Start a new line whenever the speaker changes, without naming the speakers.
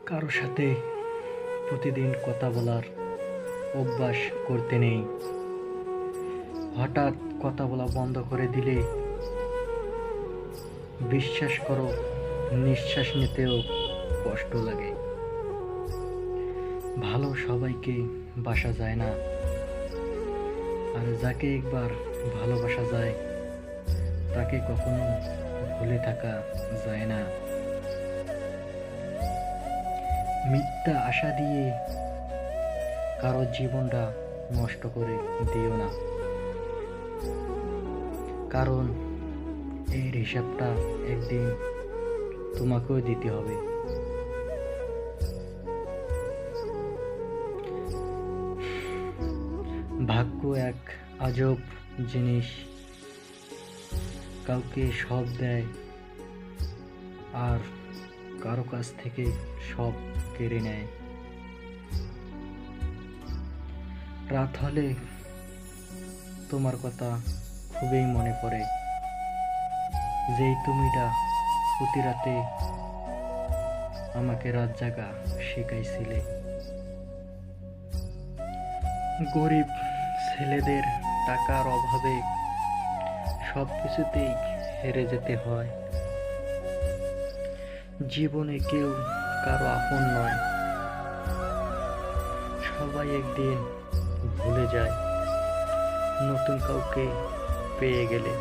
কারো সাথে প্রতিদিন কথা বলার অভ্যাস করতে নেই। হঠাৎ কথা বলা বন্ধ করে দিলে বিশ্বাস করো, নিঃশ্বাস নিতেও কষ্ট লাগে। ভালো সবাইকে বাসা যায় না, আর যাকে একবার ভালোবাসা যায় তাকে কখনো ভুলে থাকা যায় না। মিথ্যা আশা দিয়ে কারো জীবনটা নষ্ট করে দিও না, কারণ এর হিসাবটা একদিন তোমাকেও দিতে হবে। ভাগ্য এক আজব জিনিস, কাউকে সব দেয় আর কারো কাছ থেকে সব কেড়ে নেয়। রাত হলে তোমার কথা খুবই মনে পড়ে, যেই তুমিটা প্রতি রাতে আমাকে রাত জাগা শেখাইছিলে। গরিব ছেলেদের টাকার অভাবে সব কিছুতেই হেরে যেতে হয়। জীবনে কেউ কারো আপন নয়, সবাই একদিন ভুলে যায় নতুন কাউকে পেয়ে গেলে।